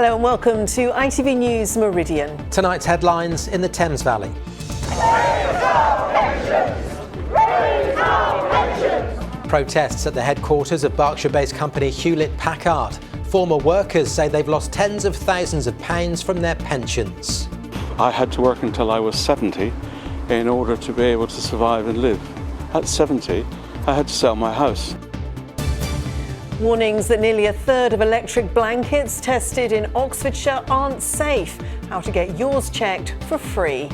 Hello and welcome to ITV News Meridian. Tonight's headlines in the Thames Valley. Protests at the headquarters of Berkshire-based company Hewlett-Packard. Former workers say they've lost tens of thousands of pounds from their pensions. I had to work until I was 70 in order to be able to survive and live. At 70, I had to sell my house. Warnings that nearly a third of electric blankets tested in Oxfordshire aren't safe. How to get yours checked for free.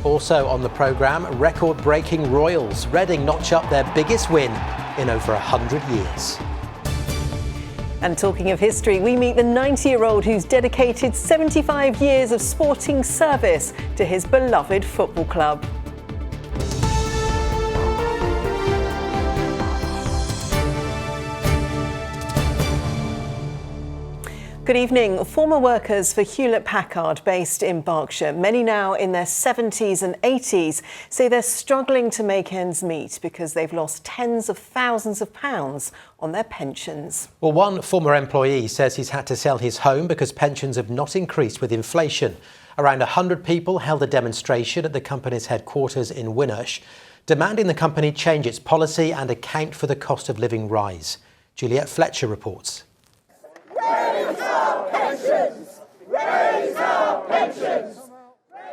Also on the programme, record-breaking Royals. Reading notch up their biggest win in over 100 years. And talking of history, we meet the 90-year-old who's dedicated 75 years of sporting service to his beloved football club. Good evening. Former workers for Hewlett-Packard, based in Berkshire, many now in their 70s and 80s, say they're struggling to make ends meet because they've lost tens of thousands of pounds on their pensions. Well, one former employee says he's had to sell his home because pensions have not increased with inflation. Around 100 people held a demonstration at the company's headquarters in Winnersh, demanding the company change its policy and account for the cost of living rise. Juliet Fletcher reports.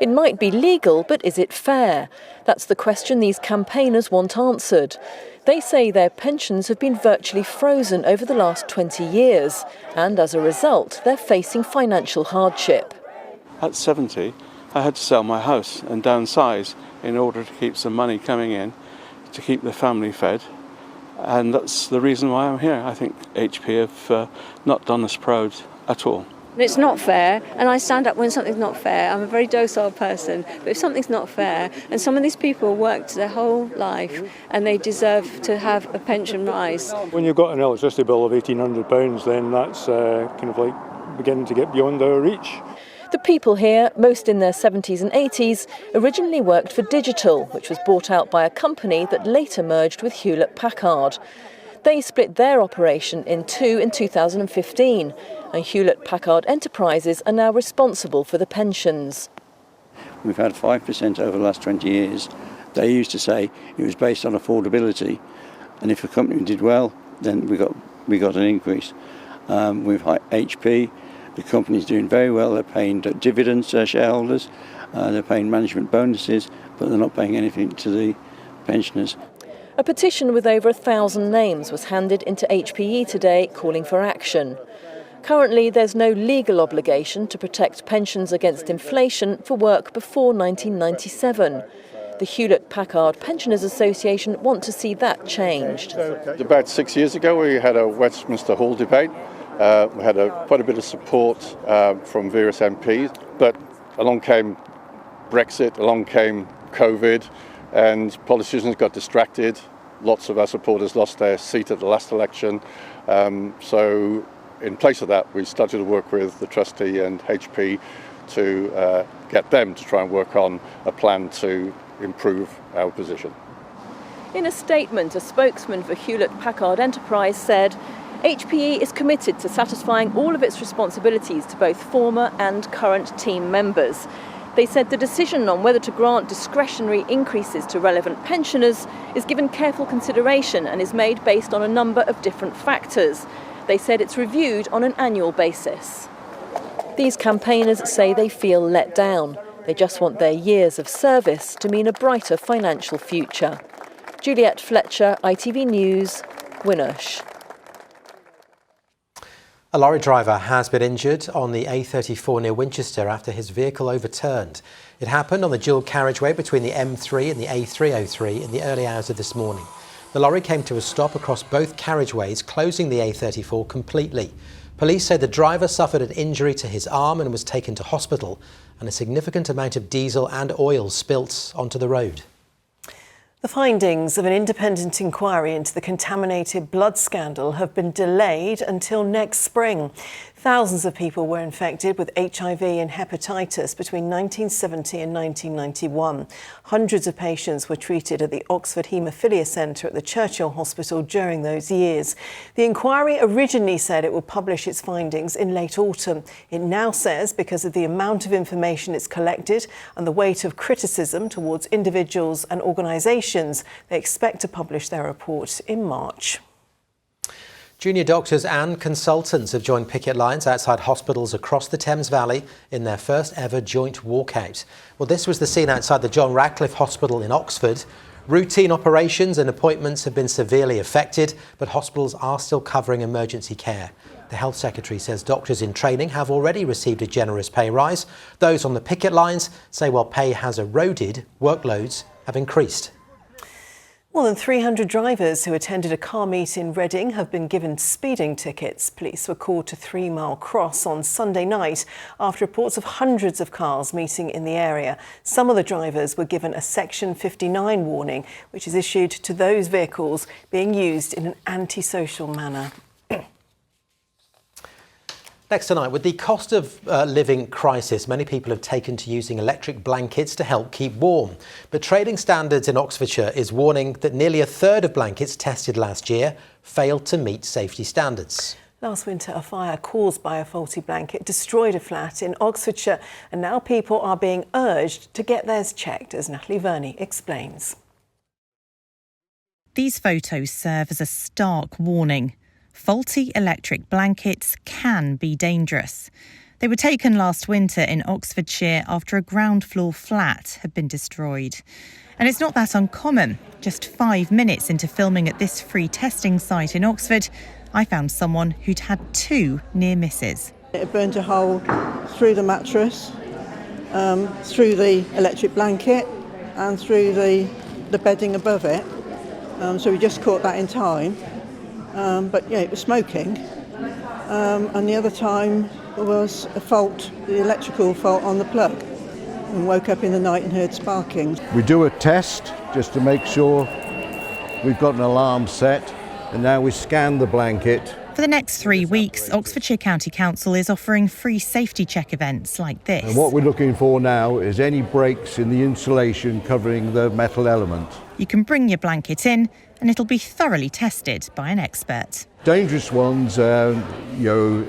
It might be legal, but is it fair? That's the question these campaigners want answered. They say their pensions have been virtually frozen over the last 20 years, and as a result, they're facing financial hardship. At 70, I had to sell my house and downsize in order to keep some money coming in, to keep the family fed. And that's the reason why I'm here. I think HP have not done us proud at all. It's not fair, and I stand up when something's not fair. I'm a very docile person, but if something's not fair, and some of these people worked their whole life and they deserve to have a pension rise. When you've got an electricity bill of £1,800, then that's kind of like beginning to get beyond our reach. The people here, most in their 70s and 80s, originally worked for Digital, which was bought out by a company that later merged with Hewlett-Packard. They split their operation in two in 2015, and Hewlett-Packard Enterprises are now responsible for the pensions. We've had 5% over the last 20 years. They used to say it was based on affordability, and if a company did well, then we got an increase. With HP, the company's doing very well. They're paying dividends to their shareholders, they're paying management bonuses, but they're not paying anything to the pensioners. A petition with over 1,000 names was handed into HPE today calling for action. Currently, there's no legal obligation to protect pensions against inflation for work before 1997. The Hewlett-Packard Pensioners Association want to see that changed. About 6 years ago, we had a Westminster Hall debate. We had quite a bit of support from various MPs, but along came Brexit, along came COVID, and politicians got distracted. Lots of our supporters lost their seat at the last election. So in place of that, we started to work with the trustee and HP to get them to try and work on a plan to improve our position. In a statement, a spokesman for Hewlett-Packard Enterprise said, HPE is committed to satisfying all of its responsibilities to both former and current team members. They said the decision on whether to grant discretionary increases to relevant pensioners is given careful consideration and is made based on a number of different factors. They said it's reviewed on an annual basis. These campaigners say they feel let down. They just want their years of service to mean a brighter financial future. Juliet Fletcher, ITV News, Winnersh. A lorry driver has been injured on the A34 near Winchester after his vehicle overturned. It happened on the dual carriageway between the M3 and the A303 in the early hours of this morning. The lorry came to a stop across both carriageways, closing the A34 completely. Police say the driver suffered an injury to his arm and was taken to hospital, and a significant amount of diesel and oil spilt onto the road. The findings of an independent inquiry into the contaminated blood scandal have been delayed until next spring. Thousands of people were infected with HIV and hepatitis between 1970 and 1991. Hundreds of patients were treated at the Oxford Haemophilia Centre at the Churchill Hospital during those years. The inquiry originally said it would publish its findings in late autumn. It now says because of the amount of information it's collected and the weight of criticism towards individuals and organisations, they expect to publish their report in March. Junior doctors and consultants have joined picket lines outside hospitals across the Thames Valley in their first ever joint walkout. Well, this was the scene outside the John Radcliffe Hospital in Oxford. Routine operations and appointments have been severely affected, but hospitals are still covering emergency care. The Health Secretary says doctors in training have already received a generous pay rise. Those on the picket lines say while pay has eroded, workloads have increased. More than 300 drivers who attended a car meet in Reading have been given speeding tickets. Police were called to 3 Mile Cross on Sunday night after reports of hundreds of cars meeting in the area. Some of the drivers were given a Section 59 warning, which is issued to those vehicles being used in an antisocial manner. Next tonight, with the cost of living crisis, many people have taken to using electric blankets to help keep warm. But Trading Standards in Oxfordshire is warning that nearly a third of blankets tested last year failed to meet safety standards. Last winter, a fire caused by a faulty blanket destroyed a flat in Oxfordshire, and now people are being urged to get theirs checked, as Natalie Verney explains. These photos serve as a stark warning. Faulty electric blankets can be dangerous. They were taken last winter in Oxfordshire after a ground floor flat had been destroyed. And it's not that uncommon. Just 5 minutes into filming at this free testing site in Oxford, I found someone who'd had 2 near misses. It burned a hole through the mattress, through the electric blanket and through the bedding above it. So we just caught that in time. But yeah, it was smoking. And the other time was a fault, the electrical fault on the plug. And woke up in the night and heard sparking. We do a test just to make sure we've got an alarm set, and now we scan the blanket. For the next 3 weeks, Oxfordshire County Council is offering free safety check events like this. And what we're looking for now is any breaks in the insulation covering the metal element. You can bring your blanket in and it'll be thoroughly tested by an expert. Dangerous ones,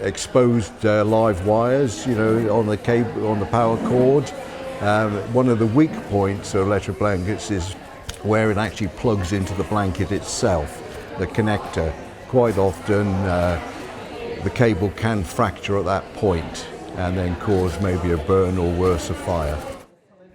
exposed live wires, on the cable, on the power cord. One of the weak points of electric blankets is where it actually plugs into the blanket itself, the connector. Quite often the cable can fracture at that point and then cause maybe a burn or worse, a fire.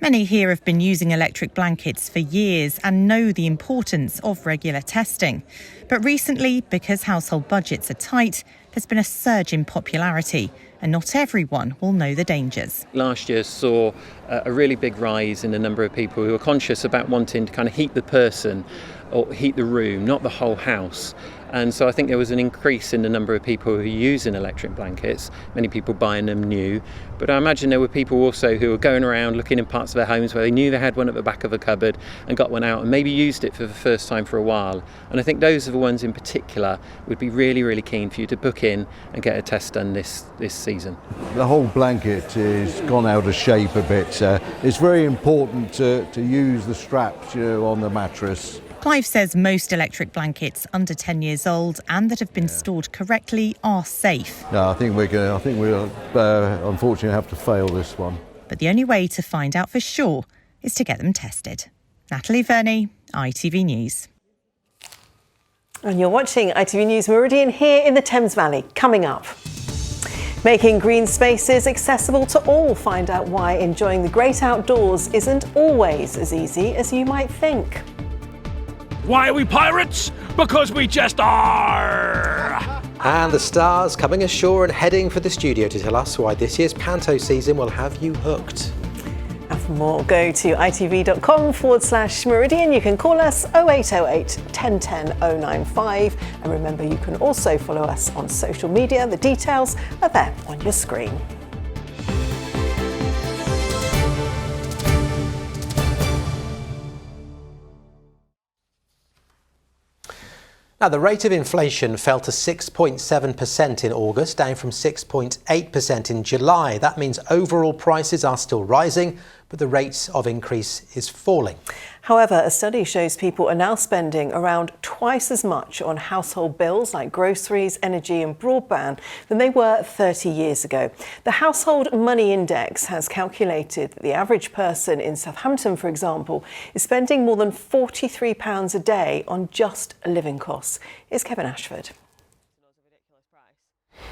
Many here have been using electric blankets for years and know the importance of regular testing. But recently, because household budgets are tight, there's been a surge in popularity, and not everyone will know the dangers. Last year saw a really big rise in the number of people who are conscious about wanting to kind of heat the person or heat the room, not the whole house. And so I think there was an increase in the number of people who are using electric blankets, many people buying them new. But I imagine there were people also who were going around looking in parts of their homes where they knew they had one at the back of a cupboard and got one out and maybe used it for the first time for a while. And I think those are the ones in particular would be really, really keen for you to book in and get a test done this season. The whole blanket is gone out of shape a bit. It's very important to use the straps, on the mattress. Clive says most electric blankets under 10 years old and that have been stored correctly are safe. No, I think we'll unfortunately have to fail this one. But the only way to find out for sure is to get them tested. Natalie Verney, ITV News. And you're watching ITV News Meridian here in the Thames Valley. Coming up, making green spaces accessible to all. Find out why enjoying the great outdoors isn't always as easy as you might think. Why are we pirates? Because we just are! And the stars coming ashore and heading for the studio to tell us why this year's panto season will have you hooked. And for more, go to itv.com/Meridian. You can call us 0808 1010 095. And remember, you can also follow us on social media. The details are there on your screen. Now, the rate of inflation fell to 6.7% in August, down from 6.8% in July. That means overall prices are still rising, but the rate of increase is falling. However, a study shows people are now spending around twice as much on household bills like groceries, energy and broadband than they were 30 years ago. The Household Money Index has calculated that the average person in Southampton, for example, is spending more than £43 a day on just living costs. Here's Kevin Ashford.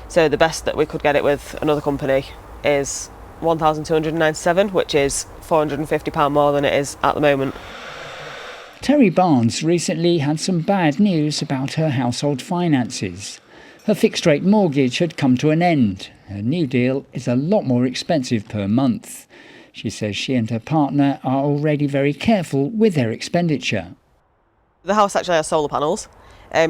So the best that we could get it with another company is £1,297, which is £450 more than it is at the moment. Terry Barnes recently had some bad news about her household finances. Her fixed-rate mortgage had come to an end. Her new deal is a lot more expensive per month. She says she and her partner are already very careful with their expenditure. The house actually has solar panels,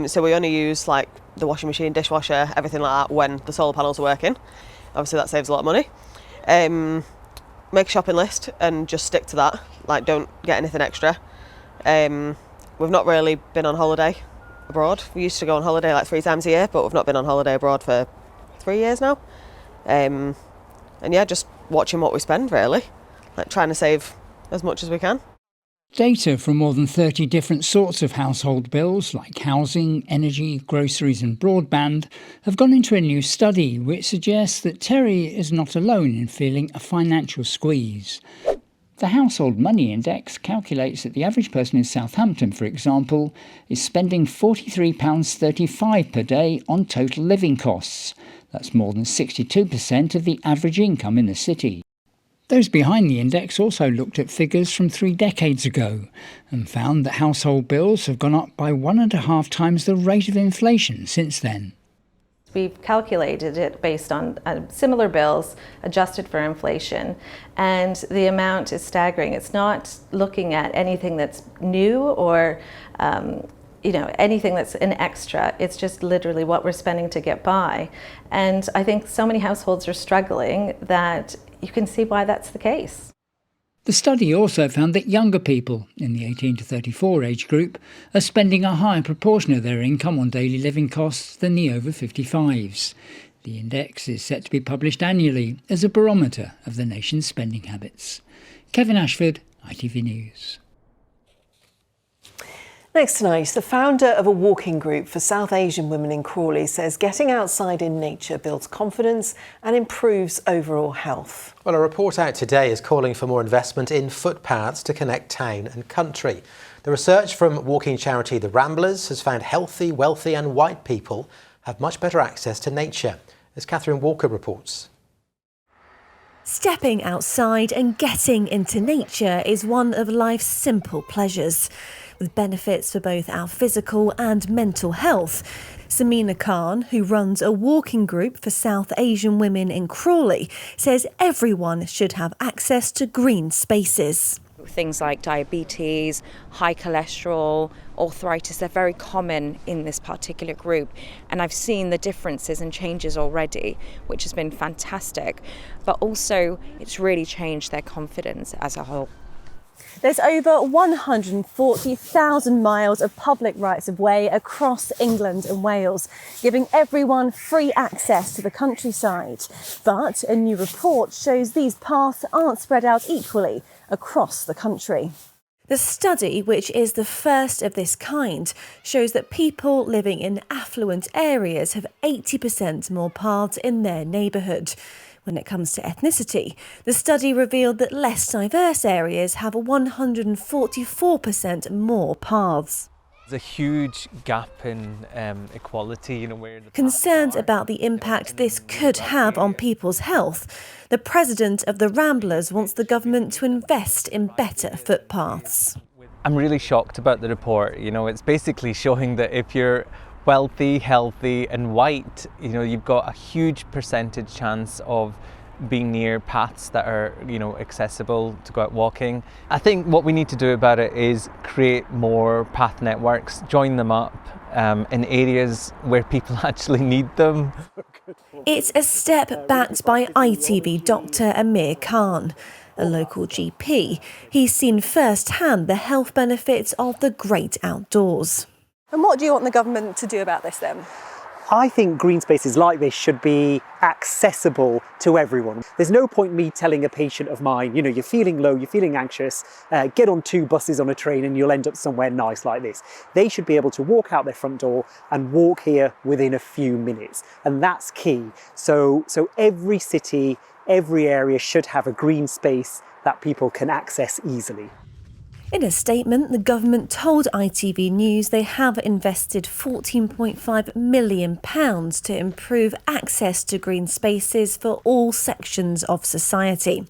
so we only use like the washing machine, dishwasher, everything like that when the solar panels are working. Obviously that saves a lot of money. Make a shopping list and just stick to that, like don't get anything extra. We've not really been on holiday abroad. We used to go on holiday like 3 times a year, but we've not been on holiday abroad for 3 years now. And yeah, just watching what we spend really, like trying to save as much as we can. Data from more than 30 different sorts of household bills, like housing, energy, groceries and broadband, have gone into a new study which suggests that Terry is not alone in feeling a financial squeeze. The Household Money Index calculates that the average person in Southampton, for example, is spending £43.35 per day on total living costs. That's more than 62% of the average income in the city. Those behind the index also looked at figures from 3 decades ago and found that household bills have gone up by 1.5 times the rate of inflation since then. We've calculated it based on similar bills adjusted for inflation, and the amount is staggering. It's not looking at anything that's new or anything that's an extra. It's just literally what we're spending to get by. And I think so many households are struggling that you can see why that's the case. The study also found that younger people in the 18 to 34 age group are spending a higher proportion of their income on daily living costs than the over 55s. The index is set to be published annually as a barometer of the nation's spending habits. Kevin Ashford, ITV News. Next tonight, the founder of a walking group for South Asian women in Crawley says getting outside in nature builds confidence and improves overall health. Well, a report out today is calling for more investment in footpaths to connect town and country. The research from walking charity The Ramblers has found healthy, wealthy and white people have much better access to nature, as Catherine Walker reports. Stepping outside and getting into nature is one of life's simple pleasures, with benefits for both our physical and mental health. Samina Khan, who runs a walking group for South Asian women in Crawley, says everyone should have access to green spaces. Things like diabetes, high cholesterol, arthritis, they're very common in this particular group. And I've seen the differences and changes already, which has been fantastic. But also, it's really changed their confidence as a whole. There's over 140,000 miles of public rights of way across England and Wales, giving everyone free access to the countryside. But a new report shows these paths aren't spread out equally across the country. The study, which is the first of this kind, shows that people living in affluent areas have 80% more paths in their neighbourhood. When it comes to ethnicity, the study revealed that less diverse areas have 144% more paths. There's a huge gap in equality, where the Concerned about the impact this could have on people's health, the president of the Ramblers wants the government to invest in better footpaths. I'm really shocked about the report. It's basically showing that if you're wealthy, healthy and white, you've got a huge percentage chance of being near paths that are, accessible to go out walking. I think what we need to do about it is create more path networks, join them up in areas where people actually need them. It's a step backed by ITV Dr. Amir Khan, a local GP. He's seen firsthand the health benefits of the great outdoors. And what do you want the government to do about this then? I think green spaces like this should be accessible to everyone. There's no point me telling a patient of mine, you know, you're feeling low, you're feeling anxious, get on 2 buses on a train and you'll end up somewhere nice like this. They should be able to walk out their front door and walk here within a few minutes. And that's key. So every city, every area should have a green space that people can access easily. In a statement, the government told ITV News they have invested £14.5 million to improve access to green spaces for all sections of society.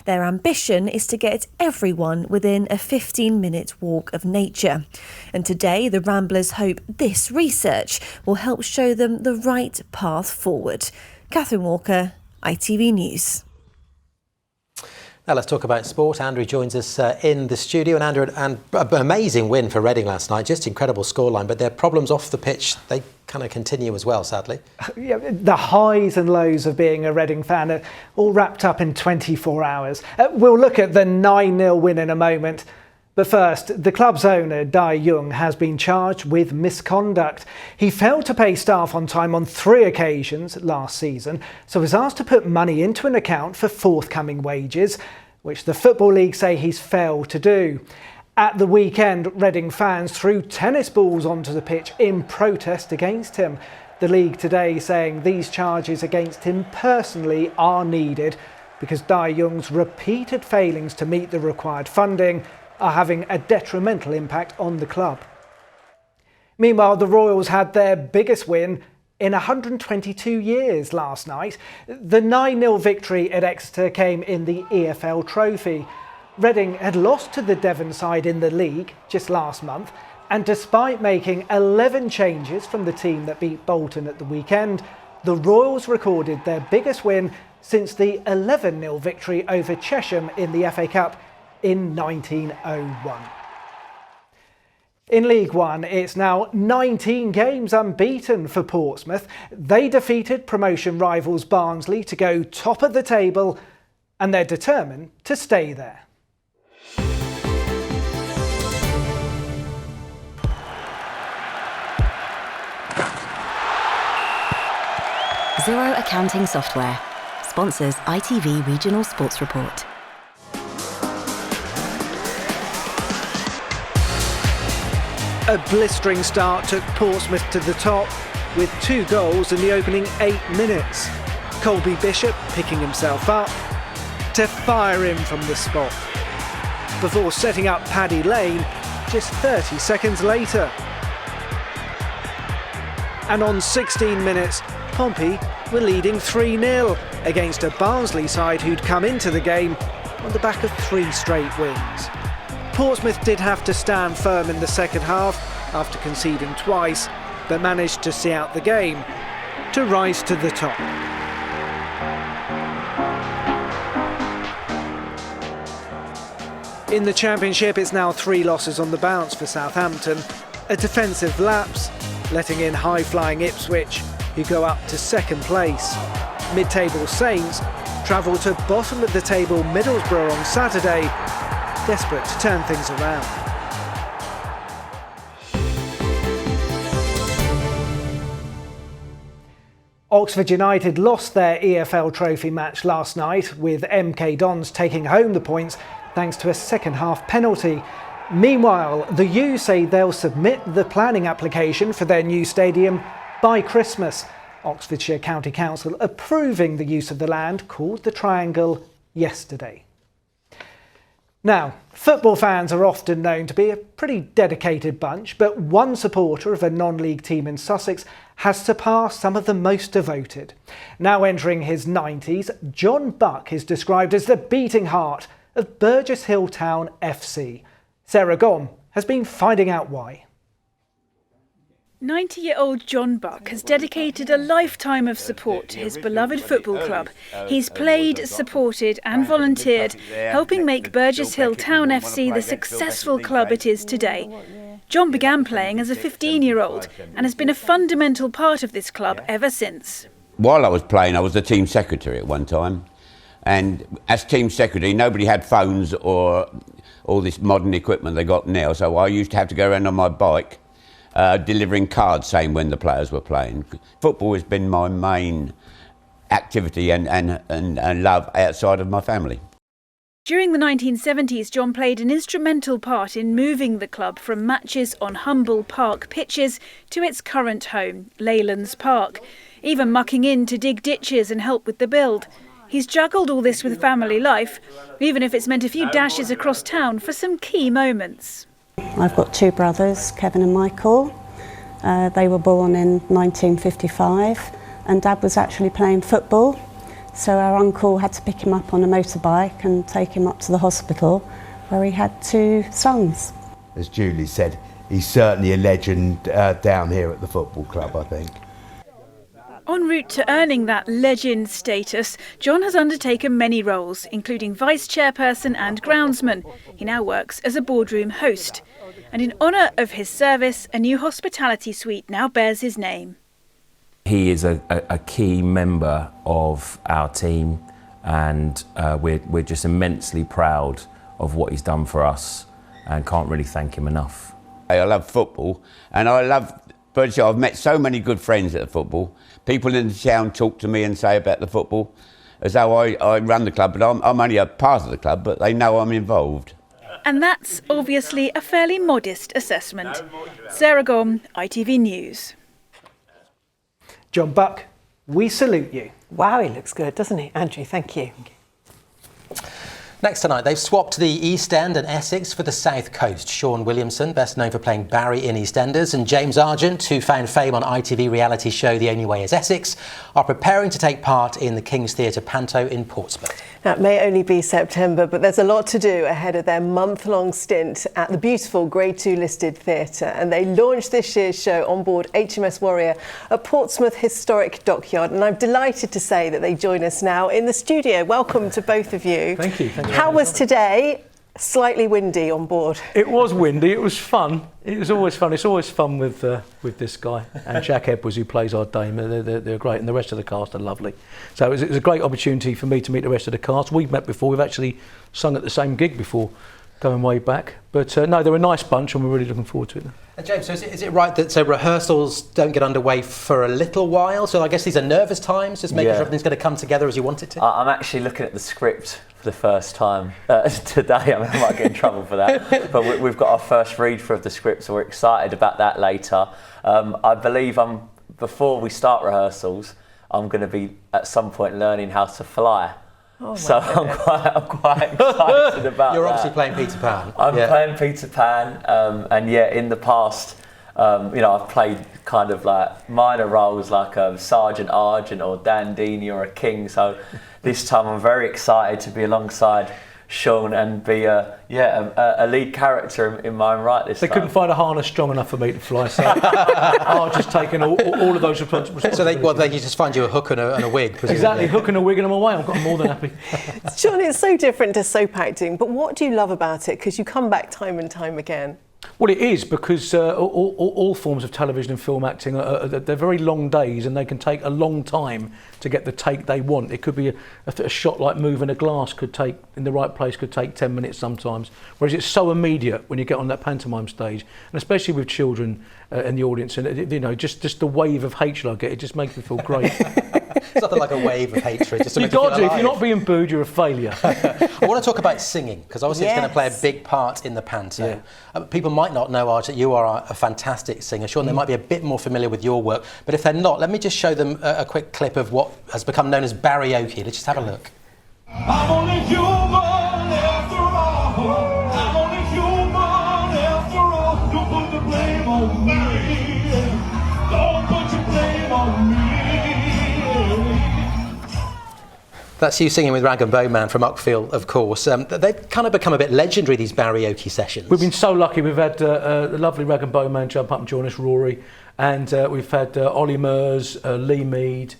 Their ambition is to get everyone within a 15-minute walk of nature. And today, the Ramblers hope this research will help show them the right path forward. Catherine Walker, ITV News. Now let's talk about sport. Andrew joins us in the studio. And Andrew, an amazing win for Reading last night, just incredible scoreline, but their problems off the pitch, they kind of continue as well, sadly. Yeah, the highs and lows of being a Reading fan are all wrapped up in 24 hours. We'll look at the 9-0 win in a moment. But first, the club's owner, Dai Young, has been charged with misconduct. He failed to pay staff on time on 3 occasions last season, so was asked to put money into an account for forthcoming wages, which the Football League say he's failed to do. At the weekend, Reading fans threw tennis balls onto the pitch in protest against him. The league today saying these charges against him personally are needed because Dai Young's repeated failings to meet the required funding are having a detrimental impact on the club. Meanwhile, the Royals had their biggest win in 122 years last night. The 9-0 victory at Exeter came in the EFL Trophy. Reading had lost to the Devon side in the league just last month, and despite making 11 changes from the team that beat Bolton at the weekend, the Royals recorded their biggest win since the 11-0 victory over Chesham in the FA Cup in 1901. In League One, it's now 19 games unbeaten for Portsmouth. They defeated promotion rivals Barnsley to go top of the table, and they're determined to stay there. Zero Accounting Software sponsors ITV Regional Sports Report. A blistering start took Portsmouth to the top with 2 goals in the opening 8 minutes. Colby Bishop picking himself up to fire in from the spot before setting up Paddy Lane just 30 seconds later. And on 16 minutes, Pompey were leading 3-0 against a Barnsley side who'd come into the game on the back of 3 straight wins. Portsmouth did have to stand firm in the second half after conceding twice, but managed to see out the game to rise to the top. In the Championship, it's now 3 losses on the bounce for Southampton. A defensive lapse, letting in high-flying Ipswich, who go up to second place. Mid-table Saints travel to bottom of the table Middlesbrough on Saturday, desperate to turn things around. Oxford United lost their EFL Trophy match last night, with MK Dons taking home the points thanks to a second-half penalty. Meanwhile, the U say they'll submit the planning application for their new stadium by Christmas. Oxfordshire County Council approving the use of the land called the Triangle yesterday. Now, football fans are often known to be a pretty dedicated bunch, but one supporter of a non-league team in Sussex has surpassed some of the most devoted. Now entering his 90s, John Buck is described as the beating heart of Burgess Hill Town FC. Sarah Gom has been finding out why. 90-year-old John Buck has dedicated a lifetime of support to his beloved football club. He's played, supported and volunteered, helping make Burgess Hill Town FC the successful club it is today. John began playing as a 15-year-old and has been a fundamental part of this club ever since. While I was playing, I was the team secretary at one time. And as team secretary, nobody had phones or all this modern equipment they got now. So I used to have to go around on my bike delivering cards saying when the players were playing. Football has been my main activity and love outside of my family. During the 1970s, John played an instrumental part in moving the club from matches on Humble Park pitches to its current home, Leylands Park, even mucking in to dig ditches and help with the build. He's juggled all this with family life, even if it's meant a few dashes across town for some key moments. I've got 2 brothers, Kevin and Michael. They were born in 1955, and Dad was actually playing football. So our uncle had to pick him up on a motorbike and take him up to the hospital where he had 2 sons. As Julie said, he's certainly a legend down here at the football club, I think. En route to earning that legend status, John has undertaken many roles, including vice chairperson and groundsman. He now works as a boardroom host. And in honour of his service, a new hospitality suite now bears his name. He is a key member of our team, and we're just immensely proud of what he's done for us and can't really thank him enough. I love football and I love British. I've met so many good friends at the football. People in the town talk to me and say about the football as though I run the club, but I'm only a part of the club, but they know I'm involved. And that's obviously a fairly modest assessment. Sarah Gom, ITV News. John Buck, we salute you. Wow, he looks good, doesn't he? Andrew, thank you. Next tonight, they've swapped the East End and Essex for the South Coast. Sean Williamson, best known for playing Barry in EastEnders, and James Argent, who found fame on ITV reality show The Only Way is Essex, are preparing to take part in the King's Theatre Panto in Portsmouth. Now, it may only be September, but there's a lot to do ahead of their month-long stint at the beautiful Grade 2 listed theatre. And they launched this year's show on board HMS Warrior at Portsmouth Historic Dockyard. And I'm delighted to say that they join us now in the studio. Welcome to both of you. Thank you. Thank you. How was today? Slightly windy on board. It was windy. It was fun. It was always fun. It's always fun with this guy and Jack Edwards, who plays our Dame. They're great, and the rest of the cast are lovely. So it was a great opportunity for me to meet the rest of the cast. We've met before. We've actually sung at the same gig before, going way back. But no, they're a nice bunch, and we're really looking forward to it. And James, so is it right that rehearsals don't get underway for a little while? So I guess these are nervous times, just making sure everything's going to come together as you want it to? I'm actually looking at the script for the first time today. I mean, I might get in trouble for that. But we've got our first read through of the script, so we're excited about that later. I believe before we start rehearsals, I'm going to be at some point learning how to fly. Oh, so I'm quite excited about You're that. obviously playing Peter Pan. I'm playing Peter Pan, and in the past, I've played kind of like minor roles like Sergeant Argent or Dandini or a King. So this time I'm very excited to be alongside Sean and be a lead character in my own right this time. They couldn't find a harness strong enough for me to fly, so I've just taken all of those responsibilities. So they just find you a hook and a wig, presumably. Exactly, hook and a wig and I'm away. I'm more than happy. Sean, it's so different to soap acting, but what do you love about it? Because you come back time and time again. Well, it is, because all forms of television and film acting, they're very long days, and they can take a long time to get the take they want. It could be a shot like moving a glass could take, in the right place, could take 10 minutes sometimes. Whereas it's so immediate when you get on that pantomime stage, and especially with children in the audience, and just the wave of hatred I get, it just makes me feel great. It's nothing like a wave of hatred. Just to You've got to. If you're not being booed, you're a failure. I want to talk about singing, because obviously it's going to play a big part in the panto. Yeah. People might not know, Archie, you are a fantastic singer. Sean, they might be a bit more familiar with your work, but if they're not, let me just show them a quick clip of what has become known as karaoke. Let's just have a look. I'm only human after all. I'm only human after all. Don't put the blame on me. Don't put your blame on me. That's you singing with Rag and Bone Man from Uckfield, of course. They've kind of become a bit legendary, these karaoke sessions. We've been so lucky. We've had the lovely Rag and Bone Man jump up and join us, Rory, and we've had Ollie Murs, Lee Mead.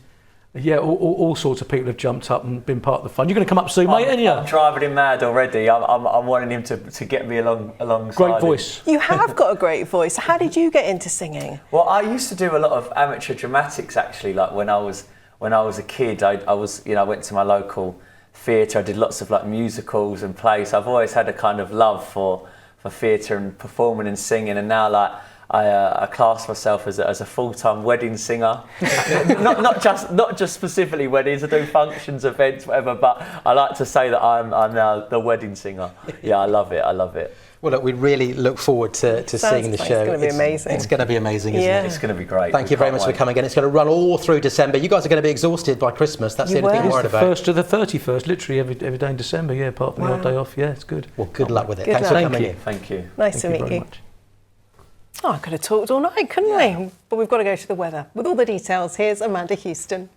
Yeah, all sorts of people have jumped up and been part of the fun. You're going to come up soon, mate, aren't you? I'm driving him mad already. I'm wanting him to get me alongside. Great voice. You have got a great voice. How did you get into singing? Well, I used to do a lot of amateur dramatics, actually. Like when I was a kid, I went to my local theatre. I did lots of like musicals and plays. I've always had a kind of love for theatre and performing and singing. And now, like, I class myself as a full-time wedding singer. not just specifically weddings. I do functions, events, whatever. But I like to say that I'm now the wedding singer. Yeah, I love it. Well, look, we really look forward to seeing the show. It's going to be amazing. It's going to be amazing, isn't it? It's going to be great. Thank you very much for coming in. It's going to run all through December. You guys are going to be exhausted by Christmas. That's the only thing I'm worried about. 1st to the 31st, literally every day in December. Yeah, apart from the odd day off. Yeah, it's good. Well, good luck with it. Good Thanks luck. for coming in. Thank you. Nice to meet you. Oh, I could have talked all night, couldn't we? But we've got to go to the weather. With all the details, here's Amanda Houston.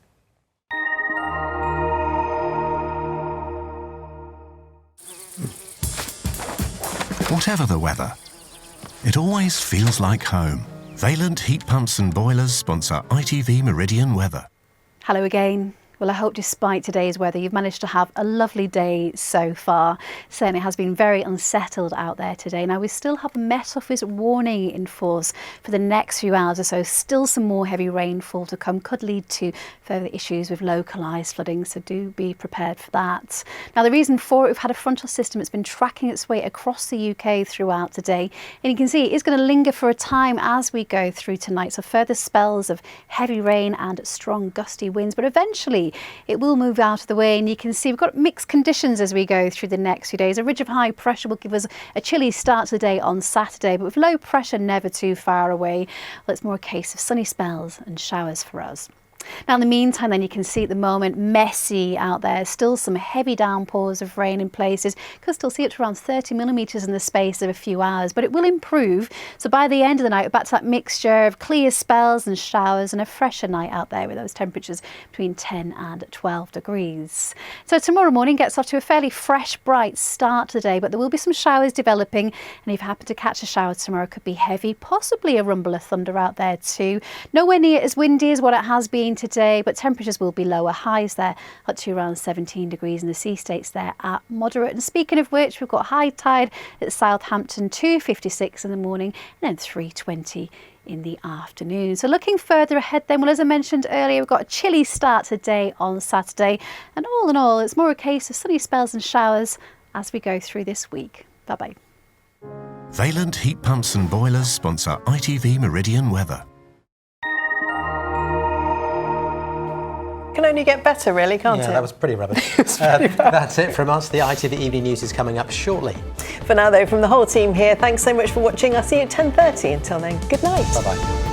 Whatever the weather, it always feels like home. Vaillant Heat Pumps and Boilers sponsor ITV Meridian Weather. Hello again. Well, I hope despite today's weather, you've managed to have a lovely day so far. Certainly has been very unsettled out there today. Now, we still have a Met Office warning in force for the next few hours or so. Still some more heavy rainfall to come, could lead to further issues with localised flooding, so do be prepared for that. Now, the reason for it, we've had a frontal system that's been tracking its way across the UK throughout today. And you can see it is going to linger for a time as we go through tonight. So further spells of heavy rain and strong gusty winds, but eventually it will move out of the way, and you can see we've got mixed conditions as we go through the next few days. A ridge of high pressure will give us a chilly start to the day on Saturday, but with low pressure never too far away, well, it's more a case of sunny spells and showers for us. Now, in the meantime, then, you can see at the moment messy out there. Still some heavy downpours of rain in places. Could still see up to around 30 millimetres in the space of a few hours, but it will improve. So by the end of the night, we're back to that mixture of clear spells and showers and a fresher night out there with those temperatures between 10 and 12 degrees. So tomorrow morning gets off to a fairly fresh, bright start to the day, but there will be some showers developing. And if you happen to catch a shower tomorrow, it could be heavy, possibly a rumble of thunder out there too. Nowhere near as windy as what it has been today, but temperatures will be lower. Highs there up to around 17 degrees, and the sea states there at moderate. And speaking of which, we've got high tide at Southampton, 2:56 in the morning and then 3:20 in the afternoon. So looking further ahead then, well, as I mentioned earlier, we've got a chilly start today on Saturday, and all in all, it's more a case of sunny spells and showers as we go through this week. Bye-bye. Vaillant Heat Pumps and Boilers sponsor ITV Meridian Weather. Can only get better, really, can't it? Yeah, that was pretty rubbish. That's it from us. The ITV Evening News is coming up shortly. For now, though, from the whole team here, thanks so much for watching. I'll see you at 10:30. Until then, good night. Bye-bye.